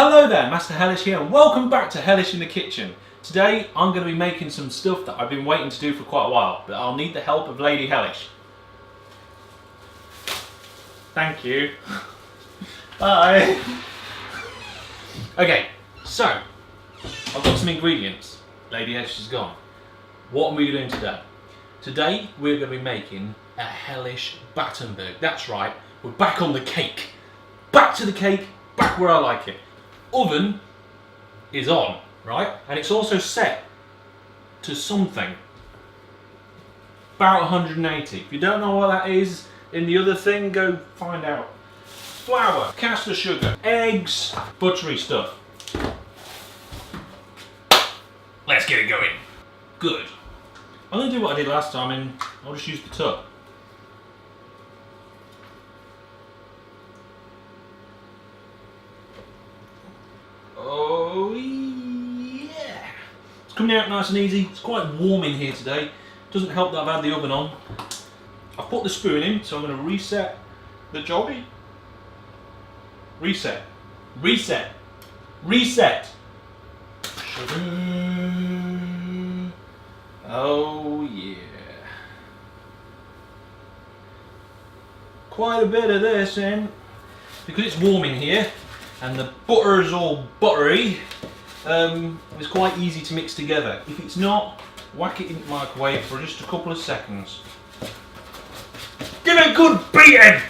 Hello there, Master Hellish here, and welcome back to Hellish in the Kitchen. Today I'm going to be making some stuff that I've been waiting to do for quite a while, but I'll need the help of Lady Hellish. Thank you. Bye. Okay, so I've got some ingredients. Lady Hellish is gone. What are we doing today? Today we're going to be making a Hellish Battenburg. That's right, we're back on the cake. Back to the cake, back where I like it. Oven is on, right? And it's also set to something. About 180. If you don't know what that is in the other thing, go find out. Flour, caster sugar, eggs, buttery stuff. Let's get it going. Good. I'm going to do what I did last time and I'll just use the tub. Oh yeah! It's coming out nice and easy. It's quite warm in here today. Doesn't help that I've had the oven on. I've put the spoon in, so I'm going to reset the jolly. Reset. Reset. Reset. Sugar. Oh yeah. Quite a bit of this in. Because it's warm in here and the butter is all buttery, it's quite easy to mix together. If it's not, whack it in the microwave for just a couple of seconds. Give it a good beating!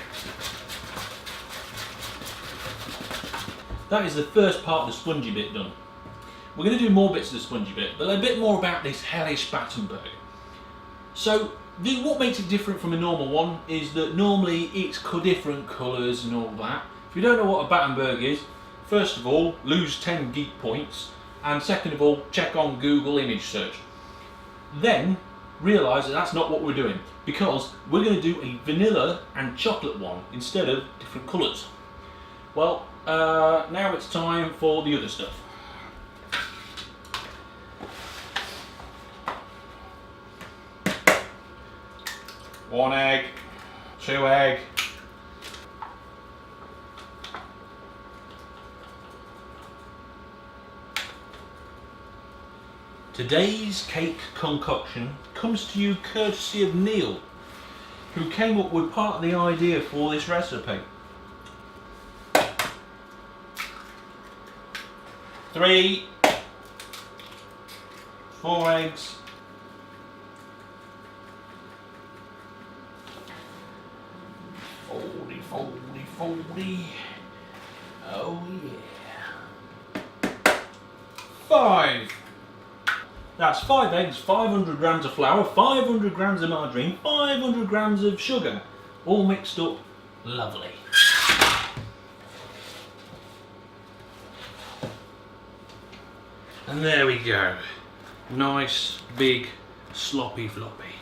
That is the first part of the spongy bit done. We're going to do more bits of the spongy bit, but a bit more about this Hellish Battenburg. So, what makes it different from a normal one is that normally it's different colours and all that. If you don't know what a Battenburg is, first of all, lose 10 geek points, and second of all, check on Google image search. Then, realise that that's not what we're doing, because we're going to do a vanilla and chocolate one instead of different colours. Well, now it's time for the other stuff. One egg, 2 egg. Today's cake concoction comes to you courtesy of Neil, who came up with part of the idea for this recipe. 3, 4 eggs. Foldy. Oh yeah. 5. That's 5 eggs, 500 grams of flour, 500 grams of margarine, 500 grams of sugar, all mixed up lovely. And there we go. Nice, big, sloppy floppy.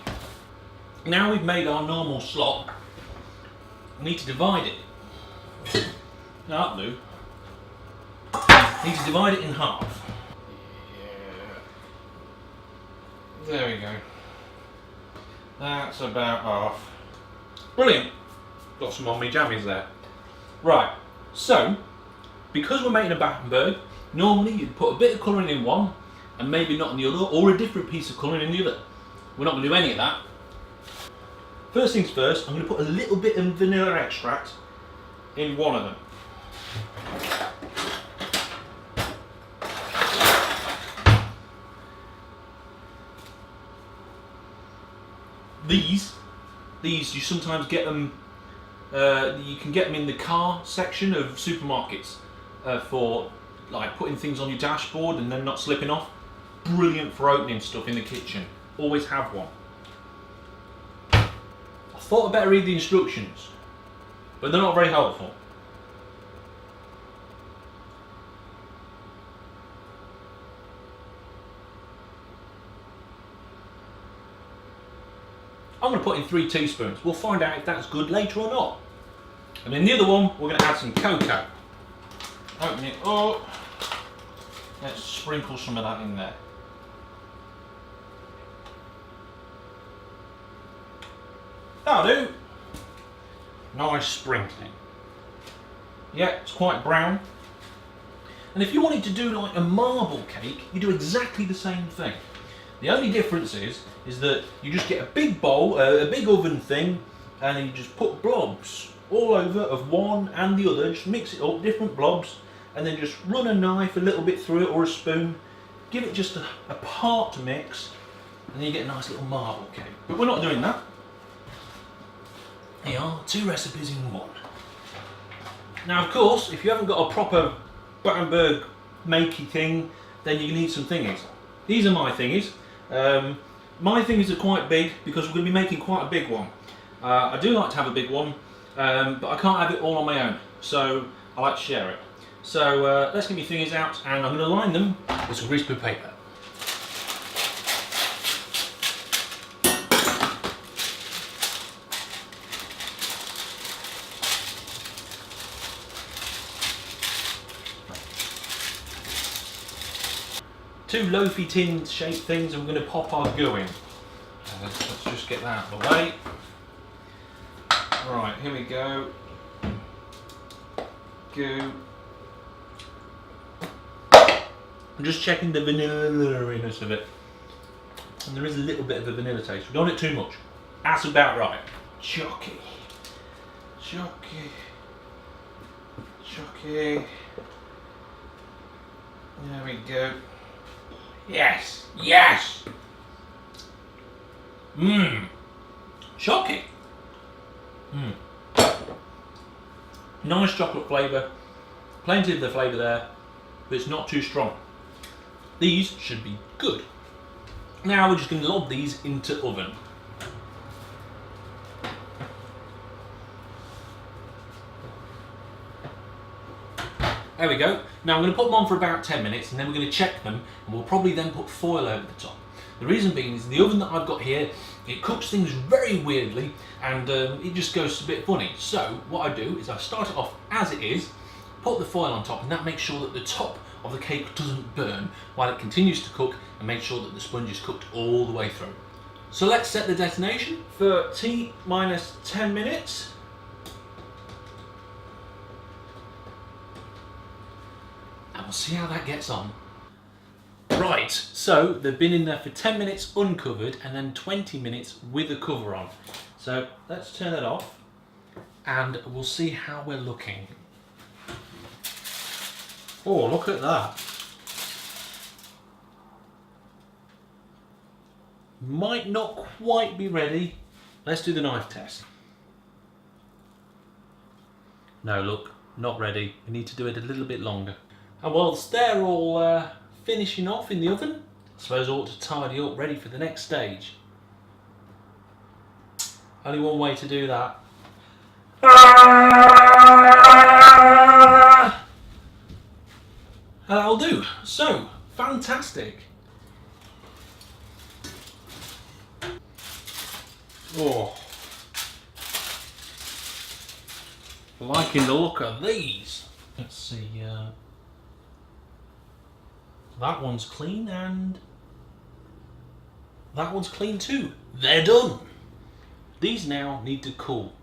Now we've made our normal slop, we need to divide it. That'll do. Need to divide it in half. There we go. That's about half. Brilliant. Got some on me jammies there. Right, so, because we're making a Battenburg, normally you'd put a bit of colouring in one and maybe not in the other, or a different piece of colouring in the other. We're not going to do any of that. First things first, I'm going to put a little bit of vanilla extract in one of them. These you sometimes get them, you can get them in the car section of supermarkets for like putting things on your dashboard and then not slipping off. Brilliant for opening stuff in the kitchen. Always have one. I thought I'd better read the instructions, but they're not very helpful. I'm going to put in 3 teaspoons. We'll find out if that's good later or not. And in the other one, we're going to add some cocoa. Open it up. Let's sprinkle some of that in there. That'll do. Nice sprinkling. Yeah, it's quite brown. And if you wanted to do like a marble cake, you do exactly the same thing. The only difference is that you just get a big bowl, a big oven thing, and then you just put blobs all over of one and the other, just mix it up, different blobs, and then just run a knife a little bit through it or a spoon, give it just a part to mix, and then you get a nice little marble cake. But we're not doing that. Here are 2 recipes in one. Now of course, if you haven't got a proper Battenburg makey thing, then you need some thingies. These are my thingies. My thingies are quite big because we're going to be making quite a big one. I do like to have a big one, but I can't have it all on my own, so I like to share it. So let's get my thingies out, and I'm going to line them with some greaseproof paper. Two loafy tin shaped things, and we're going to pop our goo in. Let's just get that out of the way. Right, here we go. Goo. I'm just checking the vanilla-iness of it. And there is a little bit of a vanilla taste. We don't want it too much. That's about right. Chocky. Chocky. Chocky. There we go. Yes! Yes! Mmm. Chocky. Mmm. Nice chocolate flavour. Plenty of the flavour there, but it's not too strong. These should be good. Now we're just going to lob these into oven. There we go. Now I'm going to put them on for about 10 minutes, and then we're going to check them, and we'll probably then put foil over the top. The reason being is the oven that I've got here, it cooks things very weirdly, and it just goes a bit funny. So what I do is I start it off as it is, put the foil on top, and that makes sure that the top of the cake doesn't burn while it continues to cook, and make sure that the sponge is cooked all the way through. So let's set the destination for T-minus 10 minutes. And we'll see how that gets on. Right, so they've been in there for 10 minutes uncovered and then 20 minutes with a cover on. So let's turn it off and we'll see how we're looking. Oh, look at that. Might not quite be ready. Let's do the knife test. No, look, not ready. We need to do it a little bit longer. And whilst they're all finishing off in the oven, I suppose I ought to tidy up, ready for the next stage. Only one way to do that. And that'll do. So, fantastic. Oh, liking the look of these. Let's see, that one's clean and that one's clean too. They're done. These now need to cool.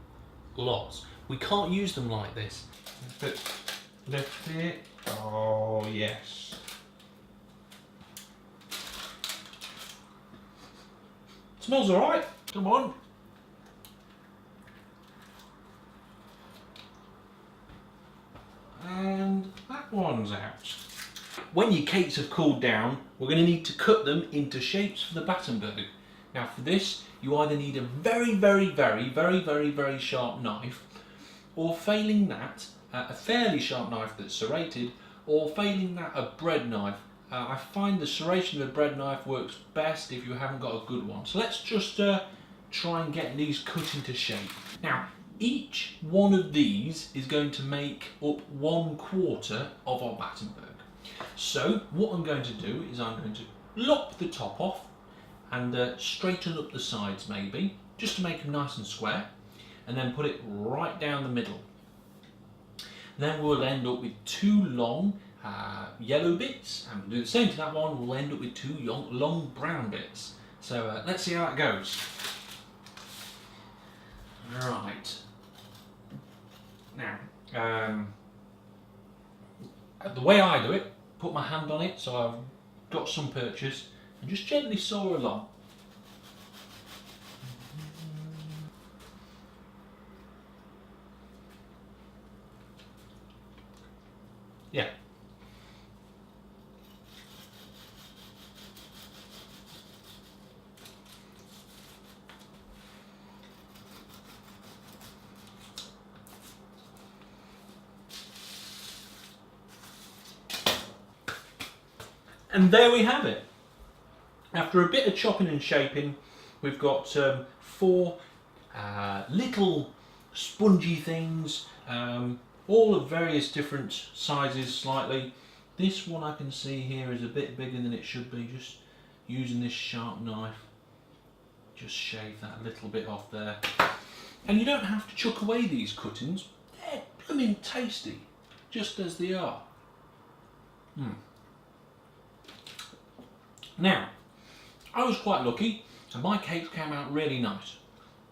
Lots. We can't use them like this. Lift it. Oh yes. Smells alright. Come on. And that one's out. When your cakes have cooled down, we're going to need to cut them into shapes for the Battenburg. Now for this, you either need a very sharp knife, or failing that, a fairly sharp knife that's serrated, or failing that, a bread knife. I find the serration of a bread knife works best if you haven't got a good one. So let's just try and get these cut into shape. Now, each one of these is going to make up 1/4 of our Battenburg. So what I'm going to do is I'm going to lop the top off and straighten up the sides maybe, just to make them nice and square, and then put it right down the middle. Then we'll end up with 2 long yellow bits, and we'll do the same to that one. We'll end up with 2 long brown bits. So let's see how that goes. Right. Now, The way I do it, put my hand on it so I've got some purchase and just gently saw along. Yeah. And there we have it. After a bit of chopping and shaping, we've got 4 little spongy things, all of various different sizes slightly. This one I can see here is a bit bigger than it should be. Just using this sharp knife, just shave that little bit off there. And you don't have to chuck away these cuttings. They're blooming tasty, just as they are. Now, I was quite lucky and my cakes came out really nice.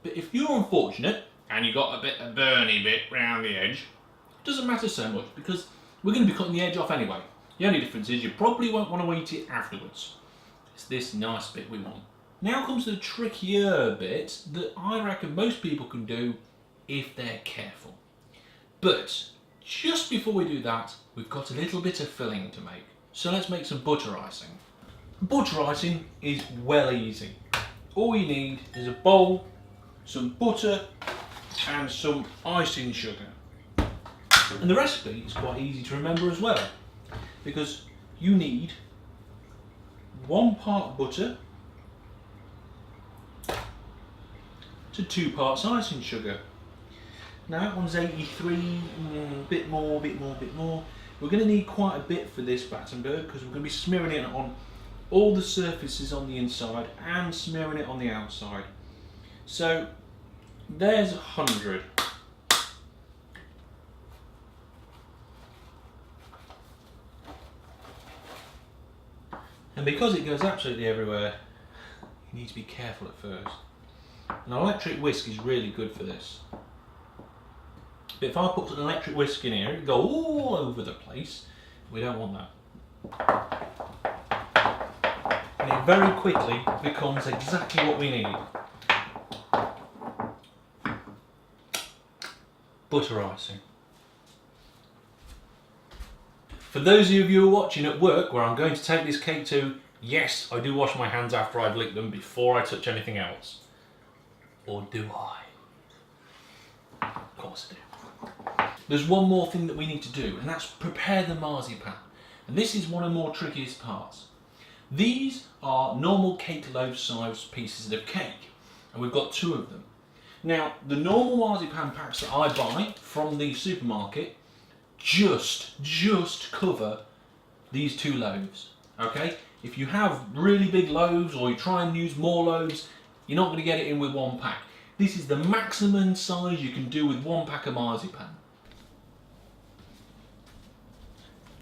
But if you're unfortunate and you got a bit of burny bit round the edge, it doesn't matter so much because we're going to be cutting the edge off anyway. The only difference is you probably won't want to eat it afterwards. It's this nice bit we want. Now comes the trickier bit that I reckon most people can do if they're careful. But just before we do that, we've got a little bit of filling to make. So let's make some butter icing. Butter icing is well easy. All you need is a bowl, some butter and some icing sugar. And the recipe is quite easy to remember as well, because you need 1 part butter to 2 parts icing sugar. Now that one's 83, bit more. We're going to need quite a bit for this Battenburg because we're going to be smearing it on all the surfaces on the inside and smearing it on the outside. So there's 100. And because it goes absolutely everywhere, you need to be careful at first. An electric whisk is really good for this. But if I put an electric whisk in here, it will go all over the place. We don't want that. And it very quickly becomes exactly what we need. Butter icing. For those of you who are watching at work where I'm going to take this cake to, yes, I do wash my hands after I've licked them before I touch anything else. Or do I? Of course I do. There's one more thing that we need to do, and that's prepare the marzipan. And this is one of the more trickiest parts. These are normal cake loaf sized pieces of cake, and we've got 2 of them. Now, the normal marzipan packs that I buy from the supermarket just cover these 2 loaves, okay? If you have really big loaves or you try and use more loaves, you're not going to get it in with 1 pack. This is the maximum size you can do with 1 pack of marzipan.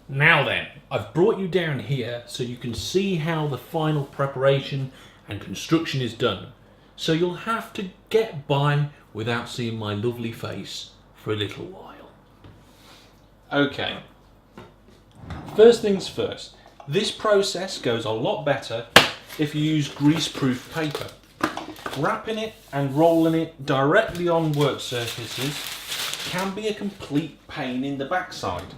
Now then, I've brought you down here so you can see how the final preparation and construction is done. So you'll have to get by without seeing my lovely face for a little while. Okay, first things first, this process goes a lot better if you use grease-proof paper. Wrapping it and rolling it directly on work surfaces can be a complete pain in the backside.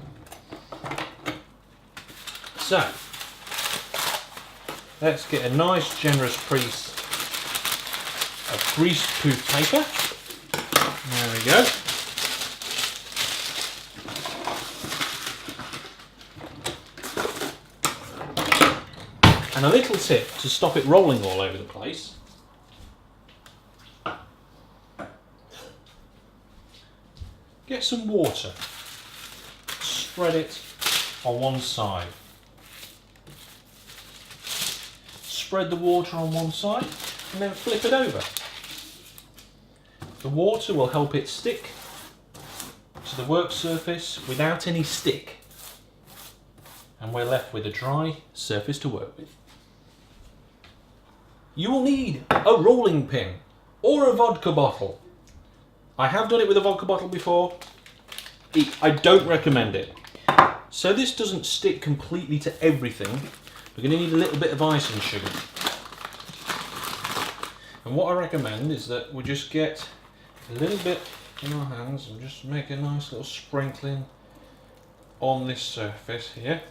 So, let's get a nice generous piece of grease-proof paper. There we go. And a little tip to stop it rolling all over the place. Get some water. Spread it on one side. Spread the water on one side and then flip it over. The water will help it stick to the work surface without any stick, and we're left with a dry surface to work with. You will need a rolling pin or a vodka bottle. I have done it with a vodka bottle before. I don't recommend it. So this doesn't stick completely to everything. We're going to need a little bit of icing sugar. And what I recommend is that we just get a little bit in our hands and just make a nice little sprinkling on this surface here.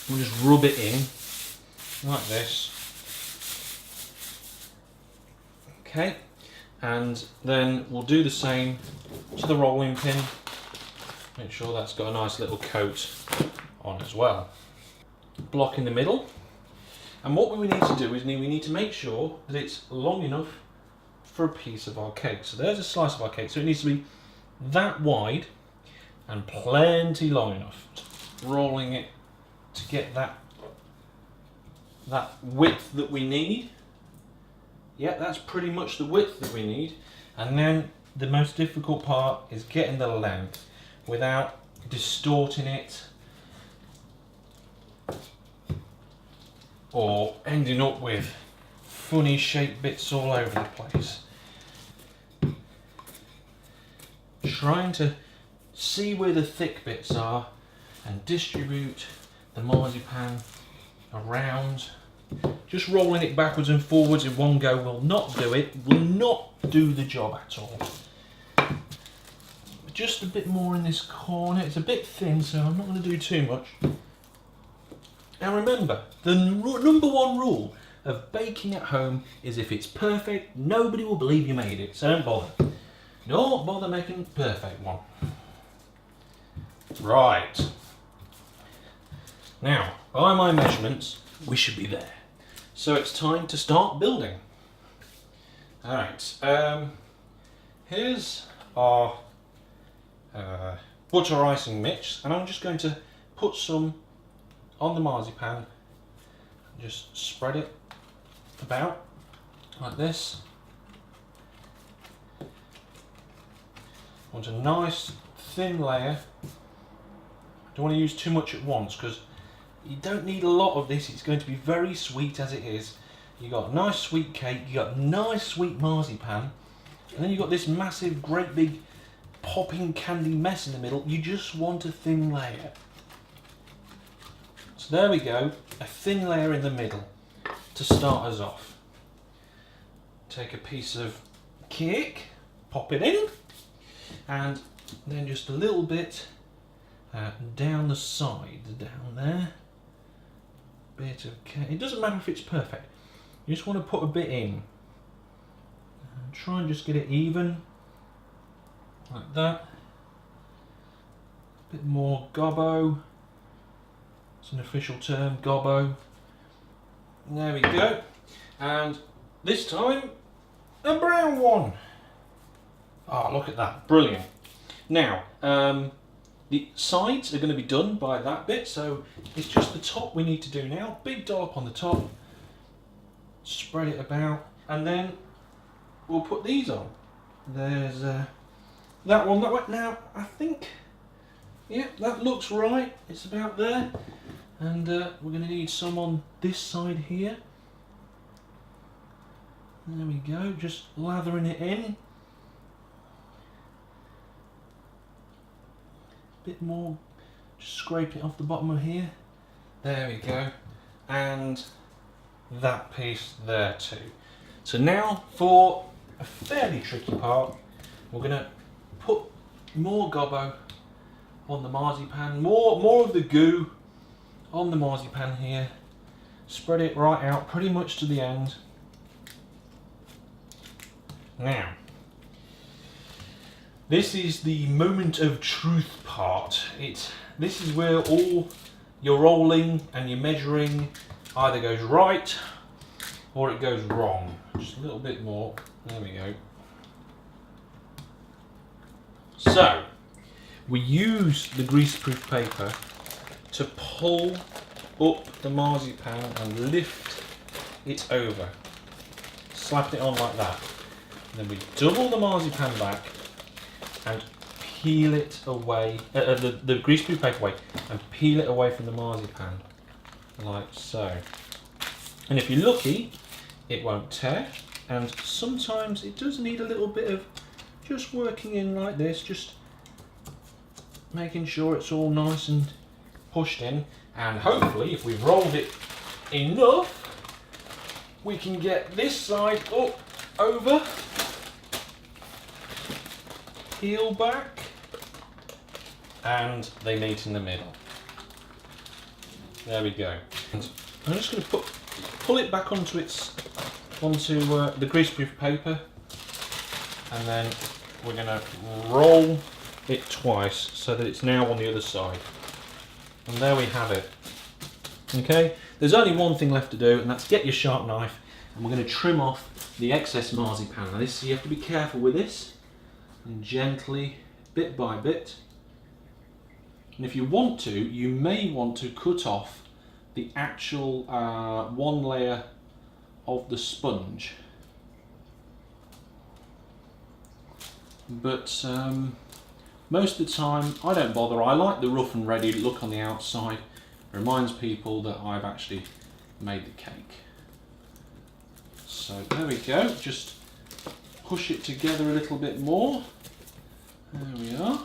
We'll just rub it in like this. Okay, and then we'll do the same to the rolling pin. Make sure that's got a nice little coat on as well. Block in the middle. And what we need to do is we need to make sure that it's long enough for a piece of our cake. So there's a slice of our cake. So it needs to be that wide and plenty long enough. Rolling it to get that width that we need. Yeah, that's pretty much the width that we need. And then the most difficult part is getting the length without distorting it or ending up with funny shaped bits all over the place. Trying to see where the thick bits are and distribute the marzipan around. Just rolling it backwards and forwards in one go will not do it, will not do the job at all. Just a bit more in this corner. It's a bit thin, so I'm not going to do too much. Now remember, the number one rule of baking at home is if it's perfect, nobody will believe you made it, so don't bother. Don't bother making a perfect one. Right. Now, by my measurements, we should be there. So it's time to start building. Alright, here's our butter icing mix, and I'm just going to put some on the marzipan, just spread it about like this. I want a nice thin layer. Don't want to use too much at once because you don't need a lot of this. It's going to be very sweet as it is. You got a nice sweet cake, you got nice sweet marzipan, and then you got this massive, great big popping candy mess in the middle. You just want a thin layer. So there we go, a thin layer in the middle to start us off. Take a piece of cake, pop it in, and then just a little bit down the side, down there. Bit of cake. It doesn't matter if it's perfect. You just want to put a bit in. Try and just get it even, like that. A bit more gobbo. It's an official term, gobbo. There we go. And this time, a brown one. Oh, look at that, brilliant. Now, the sides are going to be done by that bit, so it's just the top we need to do now. Big dollop on the top, spread it about, and then we'll put these on. There's that one that way. Now, I think, yeah, that looks right. It's about there. And we're going to need some on this side here. There we go, just lathering it in. Bit more, just scrape it off the bottom of here. There we go. And that piece there too. So now for a fairly tricky part, we're going to put more gobbo on the marzipan, more of the goo on the marzipan here. Spread it right out pretty much to the end. Now, this is the moment of truth part. This is where all your rolling and your measuring either goes right or it goes wrong. Just a little bit more. There we go. So, we use the greaseproof paper to pull up the marzipan and lift it over. Slap it on like that. And then we double the marzipan back and peel it away, the greaseproof paper away, and peel it away from the marzipan, like so. And if you're lucky, it won't tear, and sometimes it does need a little bit of just working in like this, just making sure it's all nice and pushed in, and hopefully if we've rolled it enough we can get this side up, over, peel back, and they meet in the middle. There we go. And I'm just going to pull it back onto the greaseproof paper, and then we're going to roll it twice so that it's now on the other side. And there we have it. Okay, there's only one thing left to do, and that's get your sharp knife, and we're going to trim off the excess marzipan. Now this, you have to be careful with this, and gently, bit by bit. And if you want to, you may want to cut off the actual one layer of the sponge. But most of the time I don't bother. I like the rough and ready look on the outside. It reminds people that I've actually made the cake. So there we go, just push it together a little bit more. There we are.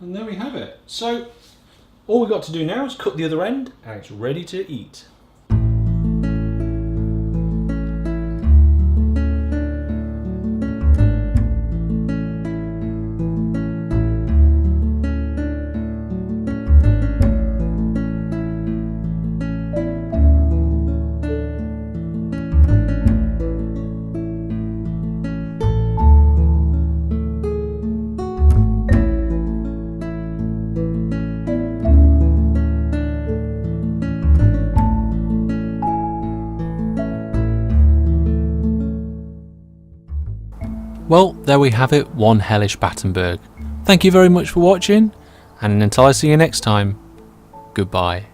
And there we have it. So all we've got to do now is cut the other end, and it's ready to eat. Well, there we have it, one hellish Battenburg. Thank you very much for watching, and until I see you next time, goodbye.